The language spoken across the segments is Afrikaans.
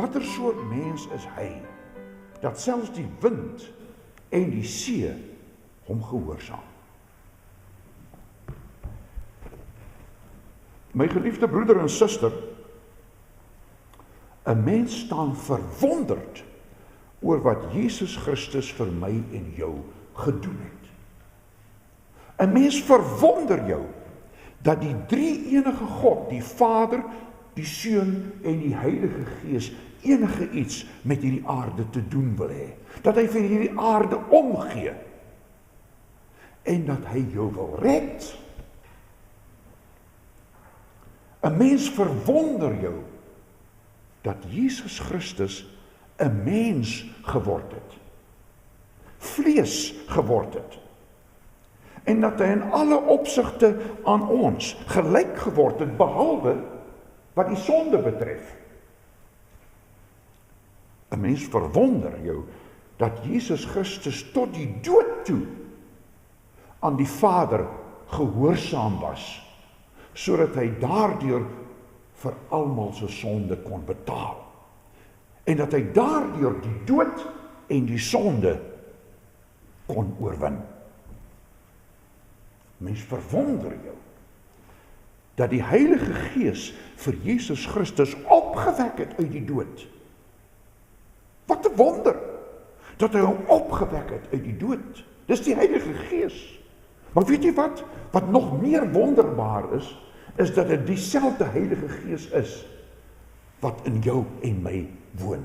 watter soort mens is hy, dat selfs die wind en die see hom gehoorsaam. My geliefde broeder en suster, 'n mens staan verwonderd oor wat Jesus Christus vir my en jou gedoen het. 'n Mens verwonder jou dat die drie-enige God, die Vader, die Seun en die Heilige Gees enige iets met hierdie aarde te doen wil hê. Dat hy vir hierdie aarde omgee en dat hy jou wil red. 'n Mens verwonder jou dat Jesus Christus 'n mens geword het, vlees geword het, en dat hy in alle opsigte aan ons gelyk geword het, behalwe wat die sonde betref. 'n Mens verwonder jou dat Jesus Christus tot die dood toe aan die Vader gehoorsaam was, sodat hy daardeur vir almal se sonde kon betaal. En dat hy daardeur die dood en die sonde kon oorwin. Mens verwonder jou dat die Heilige Gees vir Jesus Christus opgewek het uit die dood. Wat 'n wonder, dat hy hom opgewek het uit die dood. Dis die Heilige Gees. Maar weet jy wat? Wat nog meer wonderbaar is dat dit dieselfde Heilige Gees is wat in jou en my woon.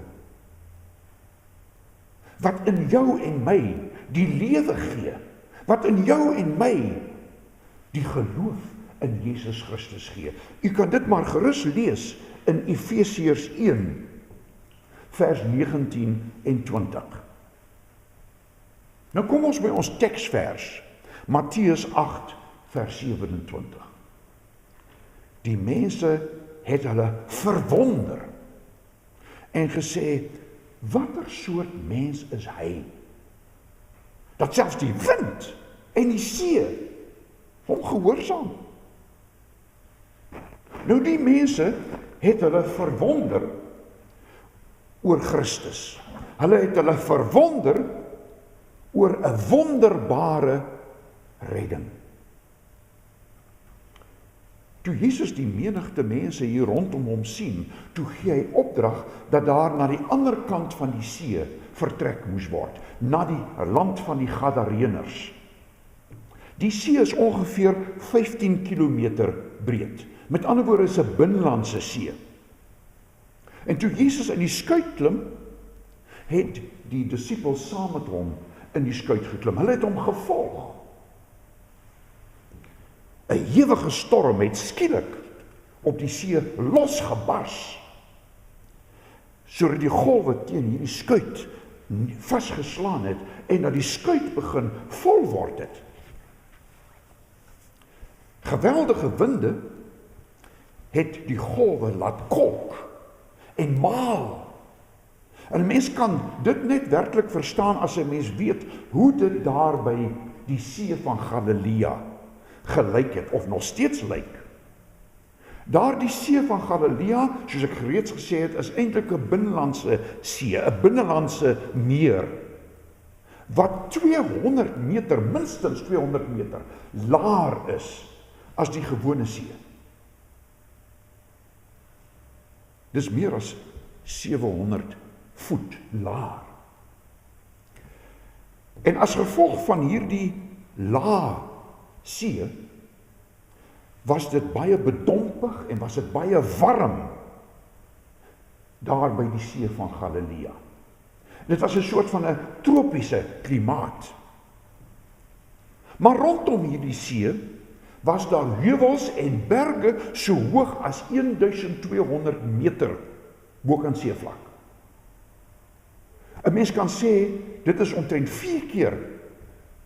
Wat in jou en my die lewe gee. Wat in jou en my die geloof in Jesus Christus gee. U kan dit maar gerus lees in Efesiërs 1 vers 19 en 20. Nou kom ons by ons teksvers, Matteus 8 vers 27. Die mense het hulle verwonder en gesê, watter soort mens is hy? Dat selfs die wind en die see hom gehoorsaam. Nou die mense het hulle verwonder oor Christus. Hulle het hulle verwonder oor 'n wonderbare redding. Toe Jesus die menigte mense hier rondom hom sien, toe gee hy opdrag dat daar na die ander kant van die see vertrek moes word, na die land van die Gadareners. Die see is ongeveer 15 kilometer breed. Met ander woorde is 'n binnelandse see. En toe Jesus in die skuit klim, het die disippels saam met hom in die skuit geklim. Hulle het hom gevolg. 'n ewige storm het skielik op die see losgebars, sodat die golwe teen hierdie skuit vasgeslaan het en dat die skuit begin vol word het. Geweldige winde het die golwe laat kolk en maal. En 'n mens kan dit net werklik verstaan as 'n mens weet hoe dit daar by die see van Galilea gelyk het, of nog steeds lyk. Daar die see van Galilea, soos ek reeds gesê het, is eintlik 'n binnelandse see, 'n binnelandse meer, wat 200 meter, minstens 200 meter, laer is as die gewone see. Dis meer as 700 voet laer. En as gevolg van hierdie lae see, was dit baie bedompig en was dit baie warm daar by die see van Galilea. Dit was 'n soort van 'n tropiese klimaat. Maar rondom hierdie see was daar heuwels en berge so hoog as 1200 meter bo aan seevlak. 'n Mens kan sê, dit is omtrent 4 keer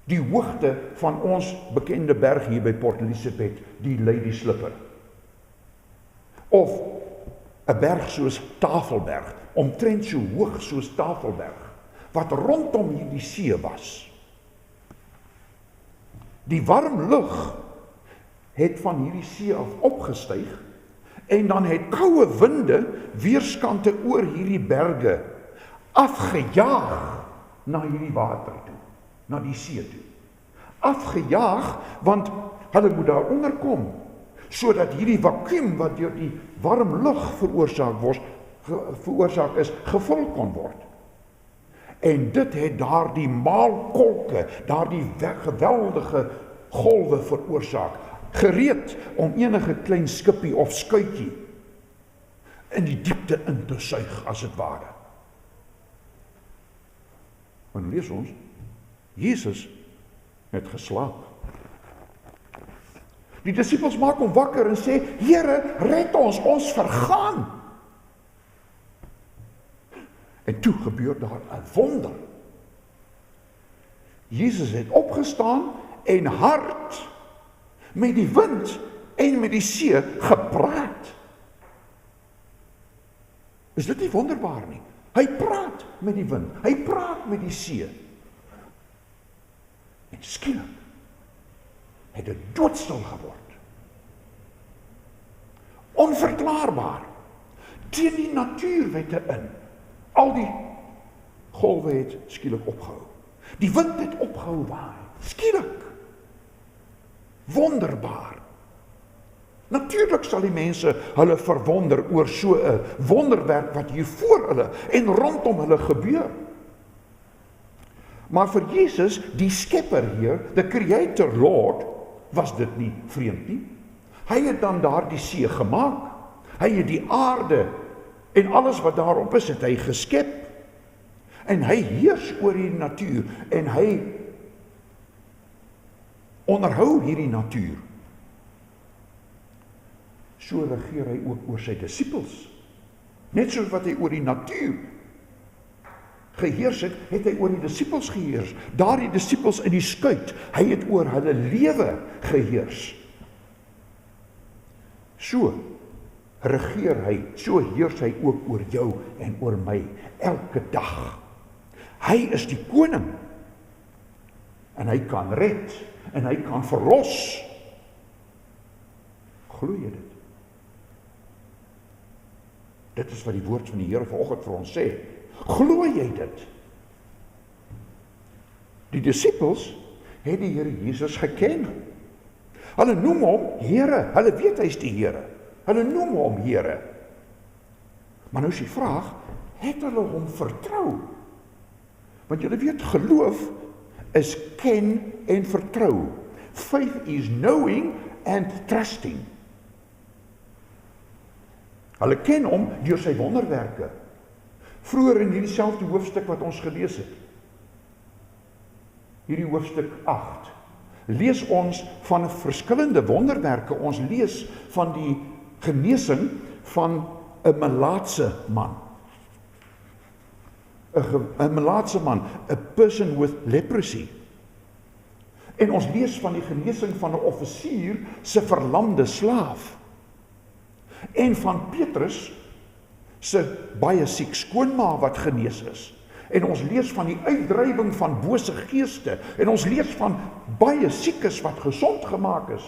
die hoogte van ons bekende berg hier by Port Elizabeth, die Lady Slipper. Of 'n berg soos Tafelberg, omtrent so hoog soos Tafelberg, wat rondom hierdie see was. Die warm lug het van hierdie see af opgestyg En dan het koue winde weerskante oor hierdie berge afgejaag na hierdie water toe, na die see toe. Afgejaag, want hulle moet daar onderkom, sodat hierdie vakuum wat deur die warm lug veroorsaak is, gevul kon word. En dit het daardie maalkolke, daardie geweldige golwe veroorsaak, gereed om enige klein skipie of skuitjie in die diepte in te suig, as het ware. Want lees ons, Jesus het geslaap. Die disippels maak hom wakker en sê, Here, red ons, ons vergaan. En toe gebeur daar 'n wonder. Jesus het opgestaan en hard met die wind en met die see gepraat. Is dit nie wonderbaar nie? Hy praat met die wind, hy praat met die see. En skielik het dit doodstil geword. Onverklaarbaar. Teen die natuurwette in. Al die golwe het skielik opgehou. Die wind het opgehou waai. Skielik. Wonderbaar. Natuurlik sal die mense hulle verwonder oor so 'n wonderwerk wat hier voor hulle en rondom hulle gebeur. Maar vir Jesus, die skepper hier, the creator Lord, was dit nie vreemd nie. Hy het dan daar die see gemaak. Hy het die aarde en alles wat daarop is, het hy geskep. En hy heers oor die natuur en hy onderhou hierdie natuur. So regeer hy ook oor sy disippels. Net soos wat hy oor die natuur geheers het, het hy oor die disippels geheers. Daardie disippels in die skuit, hy het oor hulle lewe geheers. So regeer hy, so heers hy ook oor jou en oor my, elke dag. Hy is die koning, en hy kan red, en hy kan verlos. Glo jy dit? Dit is wat die woord van die Here vanoggend vir ons sê. Glo jy dit? Die disippels het die Here Jesus geken. Hulle noem hom Here, hulle weet hy is die Here. Hulle noem hom Here. Maar nou is die vraag, het hulle hom vertrou? Want julle weet, geloof is ken en vertrou. Faith is knowing and trusting. Hulle ken hom deur sy wonderwerke. Vroeger in hierdie selfde hoofstuk wat ons gelees het, hierdie hoofstuk 8, lees ons van verskillende wonderwerke. Ons lees van die genesing van 'n melaatse man. 'n melaatse man, a person with leprosy. En ons lees van die genesing van 'n offisier se verlamde slaaf. En van Petrus se baie siek skoonma wat genees is. En ons lees van die uitdrywing van bose geeste. En ons lees van baie siekes wat gesond gemaak is.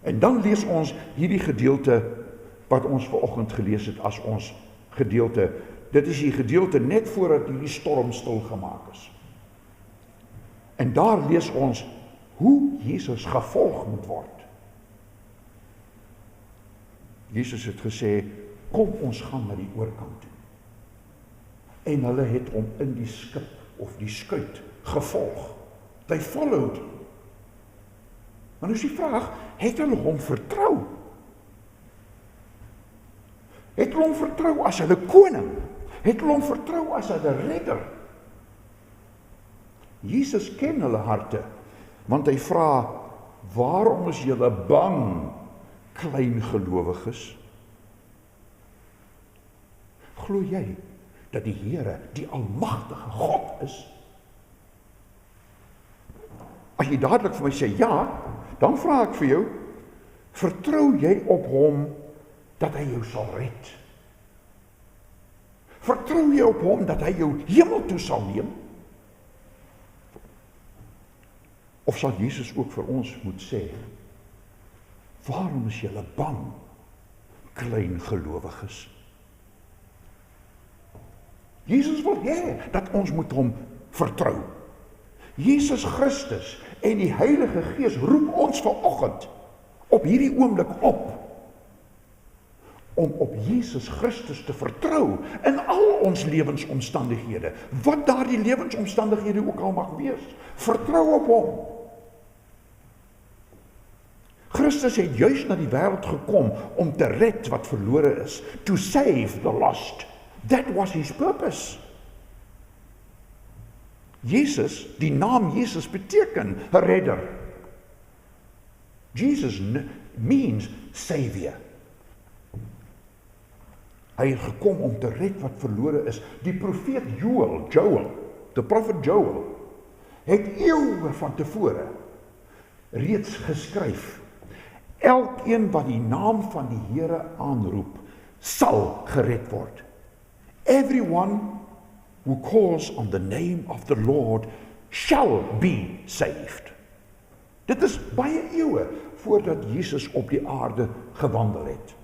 En dan lees ons hierdie gedeelte wat ons vanoggend gelees het as ons gedeelte. Dit is die gedeelte net voordat hierdie storm stil gemaak is. En daar lees ons hoe Jesus gevolg moet word. Jesus het gesê, kom ons gaan na die oorkant toe. En hulle het hom in die skip of die skuit gevolg. They followed. Maar nou is die vraag, het hulle hom vertrou? Het hulle hom vertrou as hulle koning? Het hulle hom vertrou as hulle redder? Jesus ken hulle harte, want hy vra, waarom is julle bang, klein gelowiges? Glo jy dat die Here die almagtige God is? As jy dadelik vir my sê ja, dan vra ek vir jou, vertrou jy op hom dat hy jou sal red? Vertrou jy op hom dat hy jou hemel toe sal neem? Of sal Jesus ook vir ons moet sê, Waarom is julle bang, klein gelowiges? Jesus wil hê dat ons moet hom vertrou. Jesus Christus en die Heilige Gees roep ons vanoggend op hierdie oomblik op om op Jesus Christus te vertrou in al ons lewensomstandighede, wat daardie lewensomstandighede ook al mag wees. Vertrou op hom. Christus het juis na die wêreld gekom om te red wat verlore is, to save the lost. That was his purpose. Jesus, die naam Jesus beteken redder. Jesus means savior. Hy het gekom om te red wat verlore is. Die profeet Joel, the prophet Joel, het eeue van tevore reeds geskryf. Elkeen wat die naam van die Here aanroep, sal gered word. Everyone who calls on the name of the Lord shall be saved. Dit is baie eeue voordat Jesus op die aarde gewandel het.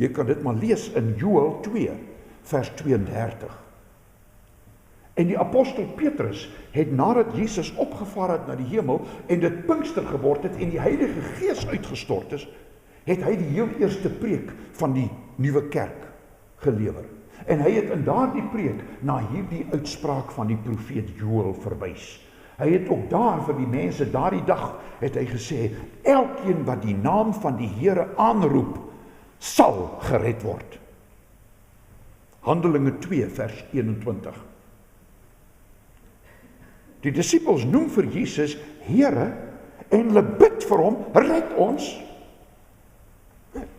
Jy kan dit maar lees in Joel 2, vers 32. En die apostel Petrus het nadat Jesus opgevaar het na die hemel en dit Pinkster geword het en die Heilige Gees uitgestort is, het hy die heel eerste preek van die nuwe kerk gelewer. En hy het in daardie preek na hierdie uitspraak van die profeet Joel verwys. Hy het ook daar vir die mense daardie dag het hy gesê, elkeen wat die naam van die Here aanroep, sal gered word. Handelinge 2 vers 21. Die disippels noem vir Jesus Here en hulle bid vir hom, red ons.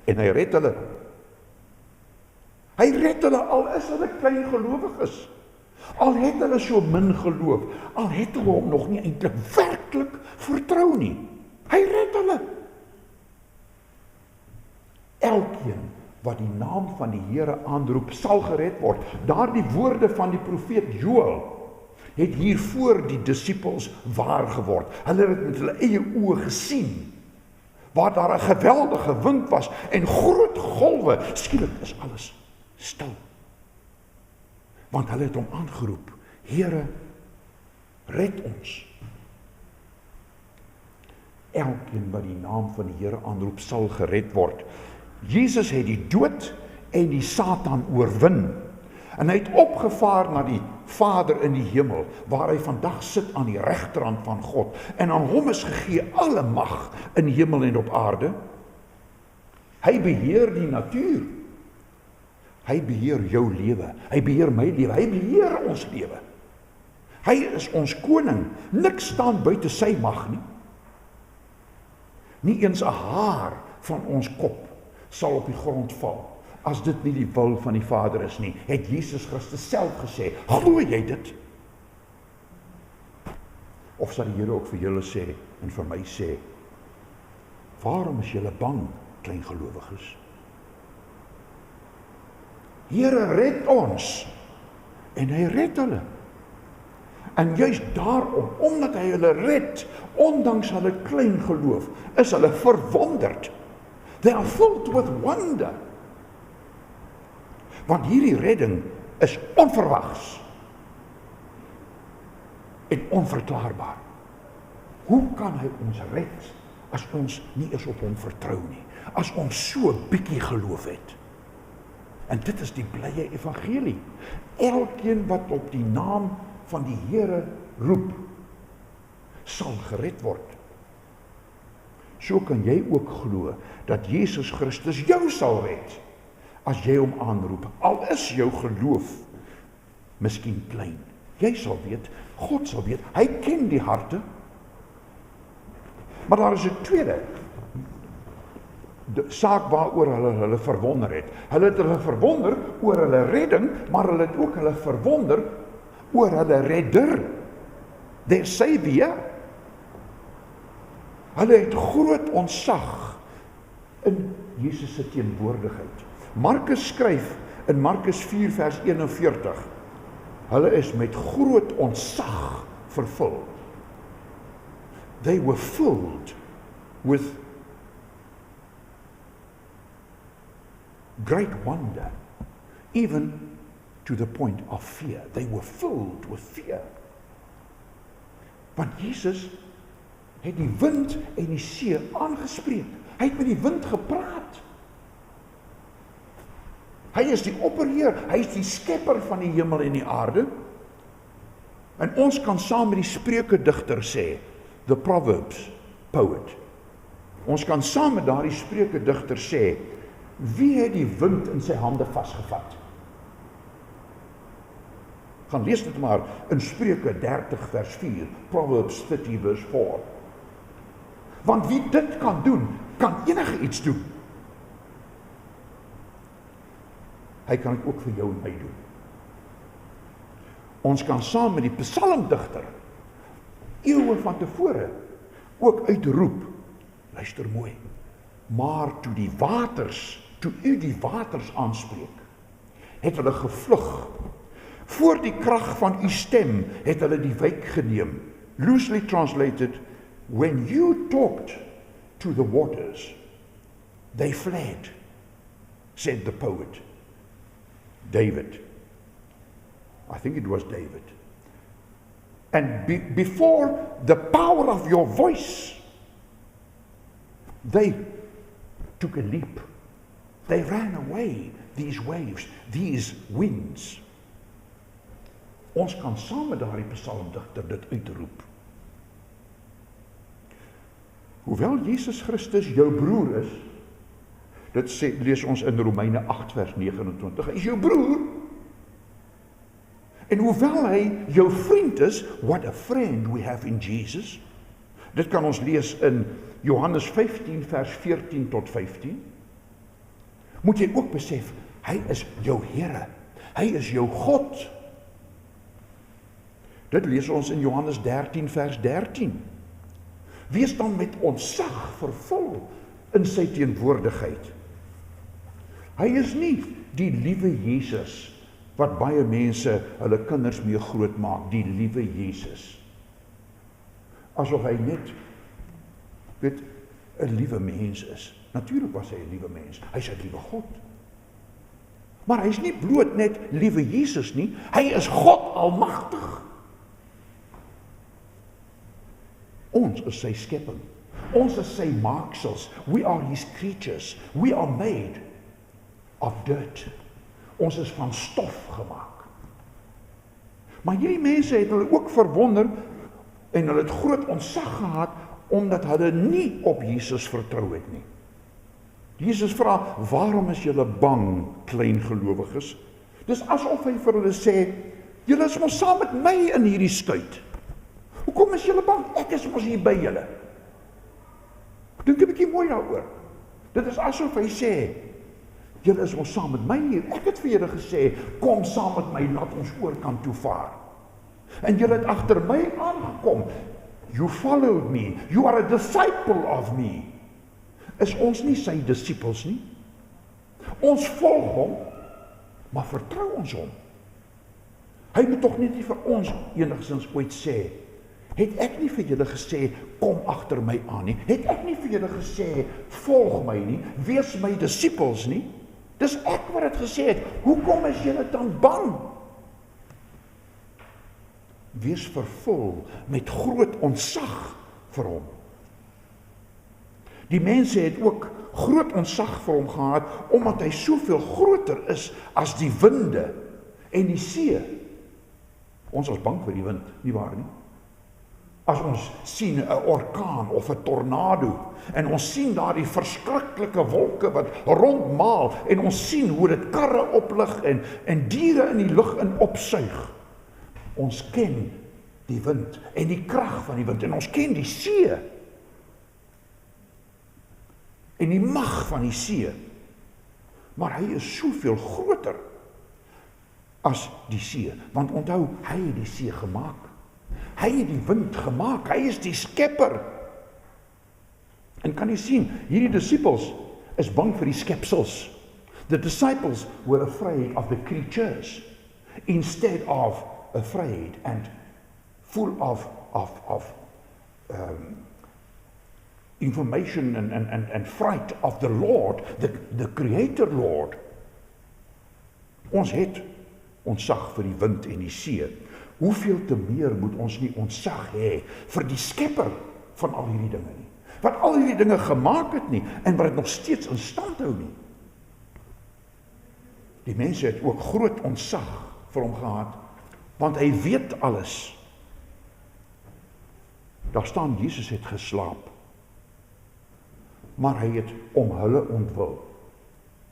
En hy red hulle. Hy red hulle al is hulle klein gelowiges. Al het hulle so min geloof, al het hulle hom nog nie eintlik werklik vertrou nie. Hy red hulle. Elkeen wat die naam van die Here aanroep, sal gered word. Daardie woorde van die profeet Joel het hier voor die disippels waar geword. Hulle het met hulle eie oë gesien, waar daar 'n geweldige wind was en groot golwe, skielik is alles stil. Want hulle het hom aangeroep, Here, red ons. Elkeen wat die naam van die Here aanroep, sal gered word. Jesus het die dood en die Satan oorwin. En hy het opgevaar na die Vader in die hemel, waar hy vandag sit aan die regterhand van God. En aan hom is gegee alle mag in hemel en op aarde. Hy beheer die natuur. Hy beheer jou lewe. Hy beheer my lewe. Hy beheer ons lewe. Hy is ons koning. Niks staan buite sy mag nie. Nie eens 'n haar van ons kop sal op die grond val, as dit nie die wil van die Vader is nie, het Jesus Christus self gesê. Glo jy dit? Of sal die Here ook vir julle sê, en vir my sê, waarom is julle bang, klein gelowiges? Here, red ons, en hy red hulle. En juist daarom, omdat hy hulle red, ondanks hulle klein geloof, is hulle verwonderd. They are filled with wonder. Want hierdie redding is onverwags en onverklaarbaar. Hoe kan hy ons red as ons nie eens op hom vertrou nie? As ons so 'n bietjie geloof het? En dit is die blye evangelie. Elkeen wat op die naam van die Here roep, sal gered word. So kan jy ook glo dat Jesus Christus jou sal red, as jy hom aanroep. Al is jou geloof miskien klein. Jy sal weet, God sal weet, hy ken die harte. Maar daar is 'n tweede saak waaroor hulle verwonder het. Hulle het hulle verwonder oor hulle redding, maar hulle het ook hulle verwonder oor hulle redder, their savior. Hulle het groot ontzag in Jesus se teenwoordigheid. Markus skryf in Markus 4 vers 41, hulle is met groot ontzag vervul. They were filled with great wonder, even to the point of fear. They were filled with fear. Want Jesus het die wind en die see aangespreek. Hy het met die wind gepraat. Hy is die opperheer, hy is die skepper van die hemel en die aarde. En ons kan saam met die Spreuke digter sê, the Proverbs poet. Ons kan saam met daardie Spreuke digter sê, wie het die wind in sy hande vasgevat? Gaan lees dit maar in Spreuke 30 vers 4, Proverbs 30 vers 4. Want wie dit kan doen, kan enige iets doen. Hy kan dit ook vir jou en my doen. Ons kan saam met die psalmdigter, eeue van tevore, ook uitroep, luister mooi, maar toe u die waters aanspreek, het hulle gevlug. Voor die krag van u stem het hulle die wyk geneem. Loosely translated, when you talked to the waters, they fled, said the poet. David. I think it was David. And before the power of your voice, they took a leap. They ran away, these waves, these winds. Ons kan saam met daardie psalmdigter dit uitroep. Hoewel Jesus Christus jou broer is, dit sê, lees ons in Romeine 8 vers 29, hy is jou broer, en hoewel hy jou vriend is, what a friend we have in Jesus, dit kan ons lees in Johannes 15 vers 14 tot 15, moet jy ook besef, hy is jou Here, hy is jou God. Dit lees ons in Johannes 13 vers 13. Wees dan met ontzag vervul in sy teenwoordigheid. Hy is nie die liewe Jesus wat baie mense hulle kinders mee groot maak, die liewe Jesus. Asof hy net, weet, 'n liewe mens is. Natuurlik was hy 'n liewe mens. Hy is 'n liewe God. Maar hy is nie bloot net liewe Jesus nie, hy is God almagtig. Ons is sy skepping. Ons is sy maaksels. We are his creatures. We are made of dirt. Ons is van stof gemaak. Maar hierdie mense het hulle ook verwonder en hulle het groot ontzag gehad omdat hulle nie op Jesus vertrou het nie. Jesus vra, waarom is julle bang, klein gelowiges? Dis asof hy vir hulle sê, julle is mos saam met my in hierdie skuit. Hoekom is julle bang? Ek is mos hier by julle. Dink 'n bietjie mooi daaroor. Dit is asof hy sê, julle is mos saam met my hier. Ek het vir julle gesê, kom saam met my, laat ons oorkant toe vaar. En julle het agter my aangekom. You followed me. You are a disciple of me. Is ons nie sy disippels nie? Ons volg hom, maar vertrou ons hom. Hy moet tog net nie vir ons enigstens ooit sê, het ek nie vir julle gesê, kom agter my aan nie, het ek nie vir julle gesê, volg my nie, wees my disippels nie, dis ek wat het gesê het, hoekom is julle dan bang? Wees vervul met groot ontzag vir hom. Die mense het ook groot ontzag vir hom gehad, omdat hy soveel groter is as die winde en die see. Ons is bang vir die wind, nie waar nie? As ons sien 'n orkaan of 'n tornado, en ons sien daar die verskriklike wolke wat rondmaal, en ons sien hoe dit karre oplig en diere in die lug in opsuig. Ons ken die wind en die krag van die wind, en ons ken die see en die mag van die see. Maar hy is soveel groter as die see, want onthou, hy het die see gemaak. Hy het die wind gemaak, hy is die skepper. En kan jy sien, hierdie disippels is bang vir die skepsels. The disciples were afraid of the creatures, instead of afraid and full of information and fright of the Lord, the Creator Lord. Ons het ontzag vir die wind en die see. Hoeveel te meer moet ons nie ontzag hê vir die skepper van al hierdie dinge nie, wat al hierdie dinge gemaak het nie, en wat het nog steeds in stand hou nie. Die mense het ook groot ontzag vir hom gehad, want hy weet alles. Daar staan, Jesus het geslaap, maar hy het om hulle ontwil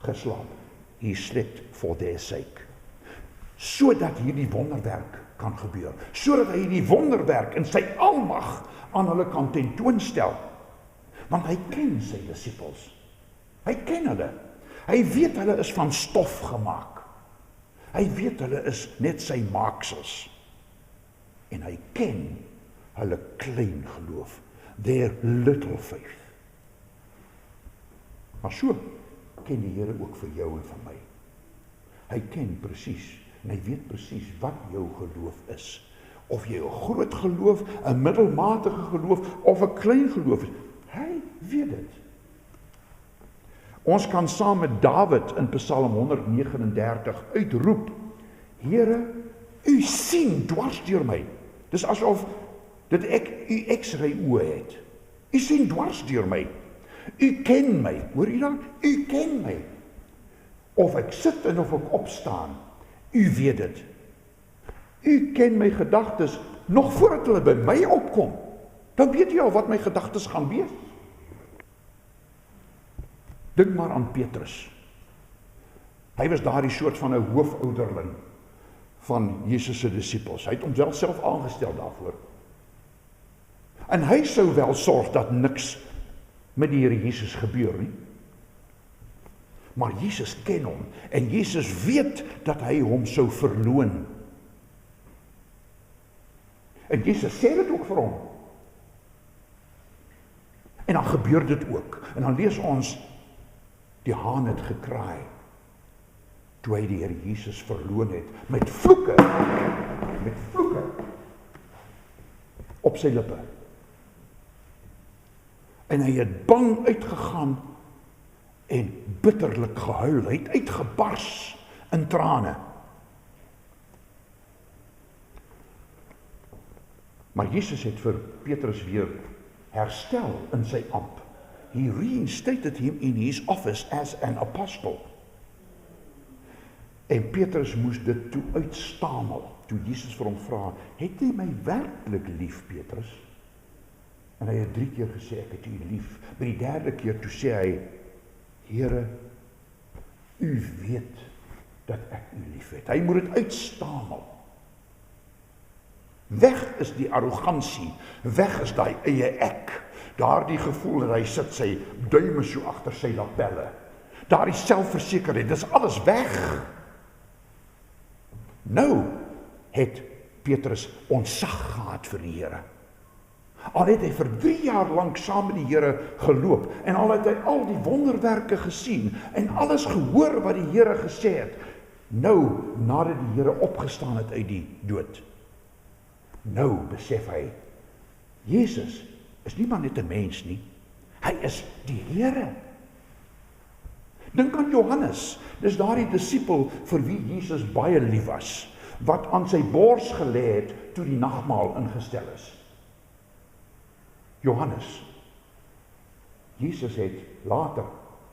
geslaap. He slept for their sake. Sodat hierdie wonderwerk kan gebeur, sodat hy hierdie wonderwerk in sy almag aan hulle kan tentoonstel. Want hy ken sy disippels. Hy ken hulle. Hy weet hulle is van stof gemaak. Hy weet hulle is net sy maaksels. En hy ken hulle klein geloof, their little faith. Maar so ken die Here ook vir jou en vir my. Hy ken presies, en hy weet presies wat jou geloof is. Of jy 'n groot geloof, 'n middelmatige geloof, of 'n klein geloof is. Hy weet dit. Ons kan saam met Dawid in Psalm 139 uitroep, Here, u sien dwars deur my. Dis asof dat ek u X-ray oë het. U sien dwars deur my. U ken my. Hoor u dan? U ken my. Of ek sit en of ek opstaan, u weet dit. U ken my gedagtes nog voordat hulle by my opkom. Dan weet u al wat my gedagtes gaan wees. Dink maar aan Petrus. Hy was daardie soort van 'n hoofouderling van Jesus se disippels. Hy het homself self aangestel daarvoor. En hy sou wel sorg dat niks met die Here Jesus gebeur nie. Maar Jesus ken hom en Jesus weet dat hy hom sou verloon. En Jesus sê dit ook vir hom. En dan gebeur dit ook. En dan lees ons, die haan het gekraai, toe hy die Here Jesus verloon het, met vloeke op sy lippe. En hy het bang uitgegaan en bitterlik gehuil. Hy het uitgebars in trane. Maar Jesus het vir Petrus weer herstel in sy amp. He reinstated him in his office as an apostle. En Petrus moes dit toe uitstamel, toe Jesus vir hom vra, het jy my werklik lief, Petrus? En hy het 3 keer gesê, ek het u lief. By die 3de keer toe sê hy, Here, u weet dat ek u lief het. Hy moet dit uitstamel. Weg is die arrogansie, weg is daai eie ek, daardie gevoel dat hy sit sy duime so agter sy lapelle, daardie selfversekerheid, dis alles weg. Nou het Petrus ontzag gehad vir die Here. Al het hy vir 3 jaar lank saam met die Here geloop, en al het hy al die wonderwerke gesien, en alles gehoor wat die Here gesê het, nou, nadat die Here opgestaan het uit die dood, nou besef hy, Jesus is nie maar net 'n mens nie, hy is die Here. Dink aan Johannes, dis daardie disipel vir wie Jesus baie lief was, wat aan sy bors gelê het toe die nagmaal ingestel is. Johannes. Jesus het later,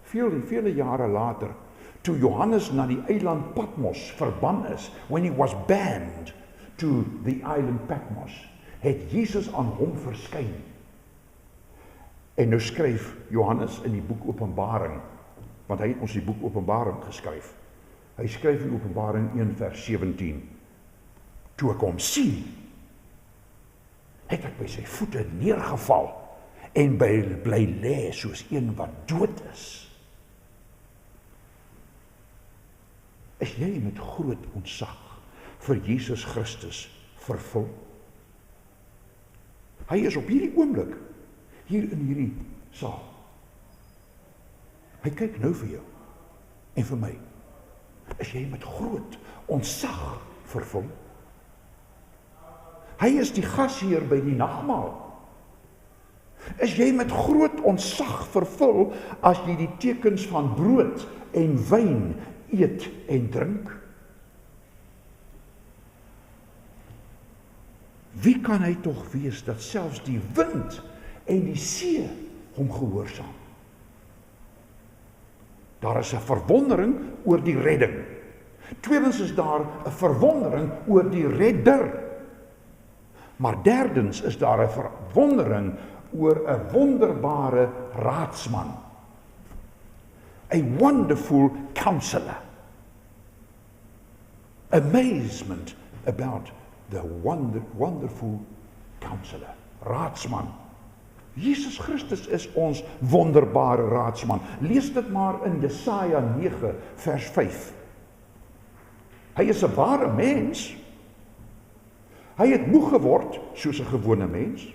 vele jare later, toe Johannes na die eiland Patmos verban is, when he was banned to the island Patmos, het Jesus aan hom verskyn. En nou skryf Johannes in die boek Openbaring, want hy het ons die boek Openbaring geskryf. Hy skryf in Openbaring 1 vers 17, toe ek hom sien, het ek by sy voete neergeval en bly lê soos een wat dood is. Is jy met groot ontzag vir Jesus Christus vervul? Hy is op hierdie oomblik hier in hierdie saal. Hy kyk nou vir jou en vir my. Is jy met groot ontzag vervul? Hy is die gasheer by die nagmaal. Is jy met groot ontzag vervul as jy die tekens van brood en wyn eet en drink? Wie kan hy tog wees dat selfs die wind en die see hom gehoorsaam? Daar is 'n verwondering oor die redding. Tweedens is daar 'n verwondering oor die redder. Maar derdens is daar 'n verwondering oor 'n wonderbare raadsman. A wonderful counselor. Amazement about the wonderful counselor. Raadsman. Jesus Christus is ons wonderbare raadsman. Lees dit maar in Jesaja 9 vers 5. Hy is 'n ware mens. Hy het moeg geword soos 'n gewone mens.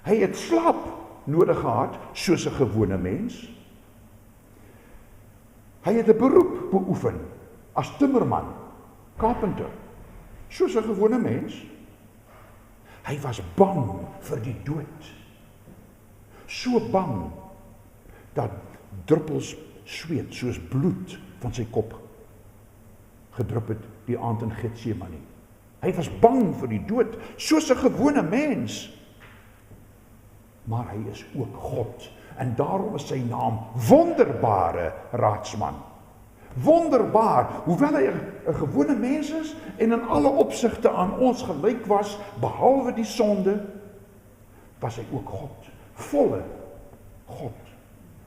Hy het slaap nodig gehad soos 'n gewone mens. Hy het 'n beroep beoefen as timmerman, carpenter, soos 'n gewone mens. Hy was bang vir die dood. So bang dat druppels sweet soos bloed van sy kop gedrup het die aand in Getsemane. Hy was bang vir die dood, soos 'n gewone mens. Maar hy is ook God, en daarom is sy naam wonderbare raadsman. Wonderbaar, hoewel hy 'n gewone mens is, en in alle opsigte aan ons gelyk was, behalwe die sonde, was hy ook God, volle God.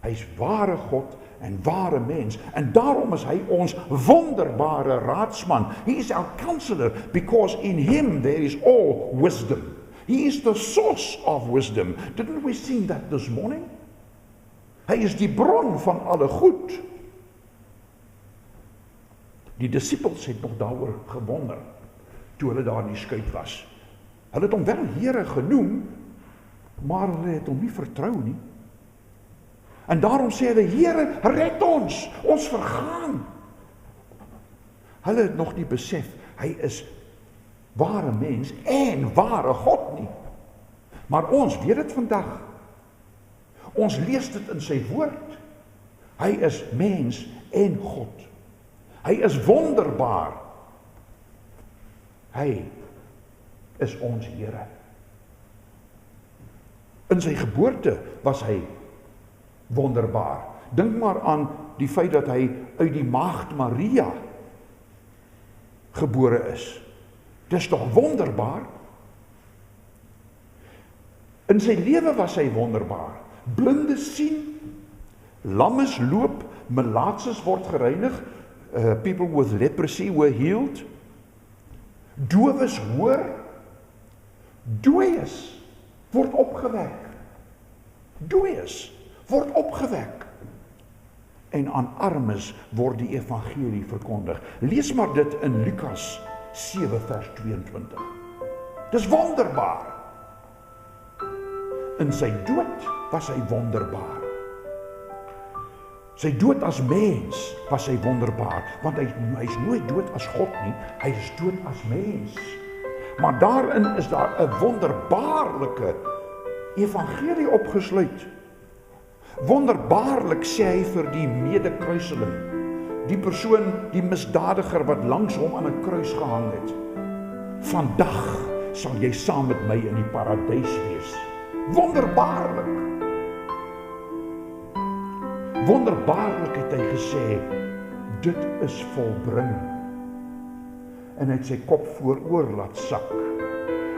Hy is ware God en ware mens, en daarom is hy ons wonderbare raadsman. He is our counselor, because in him there is all wisdom. He is the source of wisdom. Didn't we sing that this morning? Hy is die bron van alle goed. Die disippels het nog daaroor gewonder, toe hulle daar in die skuit was. Hulle het hom wel Here genoem, maar hulle het hom nie vertrou nie. En daarom sê hulle, Here, red ons vergaan. Hulle het nog nie besef, hy is ware mens en ware God nie. Maar ons weet dit vandag. Ons lees dit in sy woord. Hy is mens en God. Hy is wonderbaar. Hy is ons Here. In sy geboorte was hy wonderbaar. Dink maar aan die feit dat hy uit die maagd Maria gebore is. Dis tog wonderbaar. In sy lewe was hy wonderbaar. Blindes sien, lammes loop, melaatses word gereinig, people with leprosy were healed, dowes hoor, dooies word opgewek. Dooies word opgewek. En aan armes word die evangelie verkondig. Lees maar dit in Lukas 7 vers 22. Dis wonderbaar. In sy dood was hy wonderbaar. Sy dood as mens was hy wonderbaar, want hy is nooit dood as God nie, hy is dood as mens. Maar daarin is daar 'n wonderbaarlike evangelie opgesluit. Wonderbaarlik sê hy vir die medekruiseling, die persoon, die misdadiger wat langs hom aan 'n kruis gehang het. Vandag sal jy saam met my in die paradys wees. Wonderbaarlik. Wonderbaarlik het hy gesê, dit is volbring. En hy het sy kop vooroor laat sak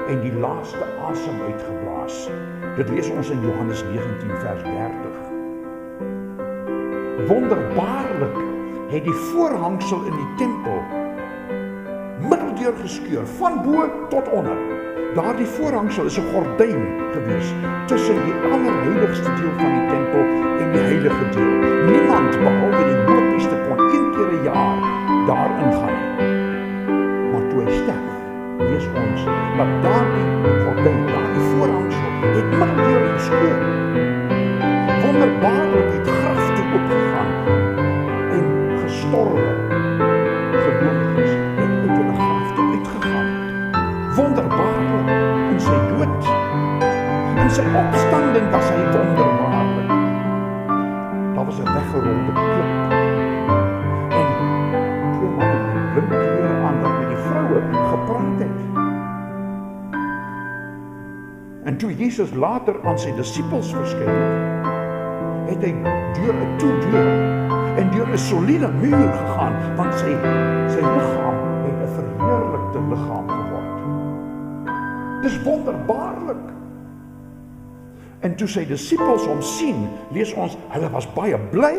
en die laaste asem uitgeblaas. Dit lees ons in Johannes 19 vers 30. Wonderbaarlik het die voorhangsel in die tempel middeldeur geskeur, van bo tot onder. Daardie voorhangsel is 'n gordyn gewees tussen die allerheiligste deel van die tempel en die heilige deel. Niemand behalwe die hoofpriester kon 1 keer 'n jaar daarin gaan nie. Maar toe hy sterf, lees ons dat daardie gordyn, daardie voorhangsel het middeldeur geskeur. Wonderbaarlik het grafte opgegaan en gestorwe gelowiges het uit hulle grafte uitgegaan. Wonderbaarlik in sy dood. In sy opstanding was hy wonderbaarlik. Daar was 'n weggerolde klip. En twee manne met blink klere aan wat met die vroue gepraat het. En toe Jesus later aan sy disippels verskyn het hy deur 'n toedeur en deur 'n soliede muur gegaan, want sy liggaam het 'n verheerlikte liggaam geword. Dis wonderbaarlik. En toe sy disippels hom sien, lees ons, hulle was baie bly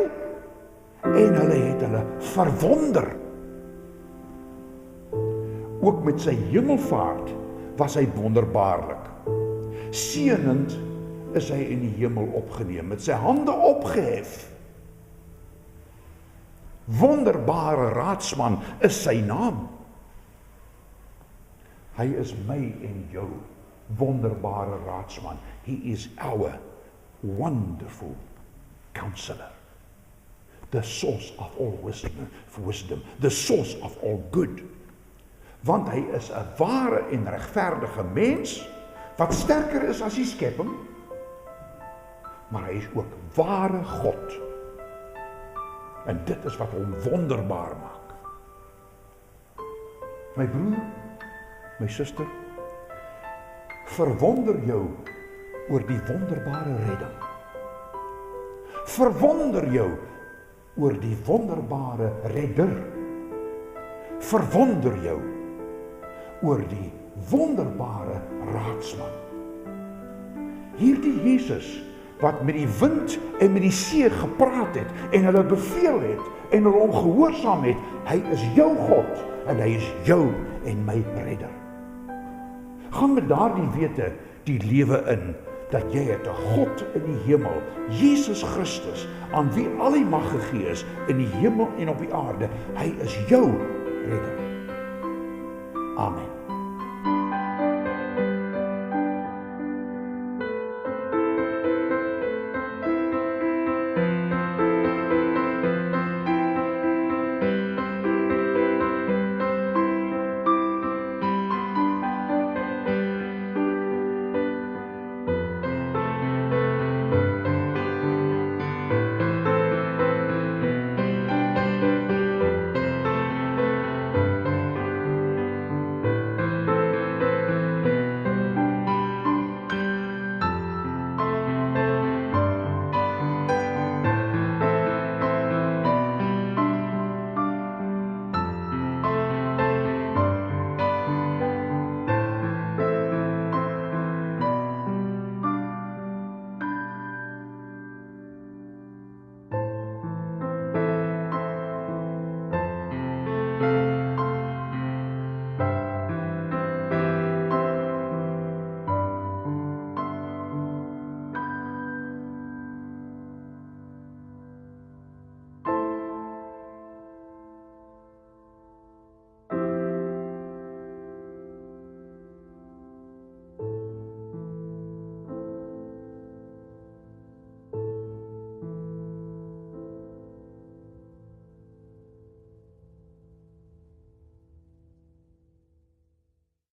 en hulle het hulle verwonder. Ook met sy hemelvaart was hy wonderbaarlik. Seënend is hy in die hemel opgeneem, met sy hande opgehef. Wonderbare raadsman is sy naam. Hy is my en jou wonderbare raadsman. He is our wonderful counselor. The source of all wisdom, the source of all good. Want hy is 'n ware en regverdige mens, wat sterker is as die skepping, maar hy is ook ware God. En dit is wat hom wonderbaar maak. My broer, my suster, verwonder jou oor die wonderbare redding. Verwonder jou oor die wonderbare redder. Verwonder jou oor die wonderbare raadsman. Hierdie Jesus wat met die wind en met die see gepraat het en hulle beveel het en hulle hom gehoorsaam het, hy is jou God en hy is jou en my redder. Gaan met daardie wete die lewe in, dat jy het 'n God in die hemel, Jesus Christus, aan wie al die mag gegee is in die hemel en op die aarde. Hy is jou redder. Amen.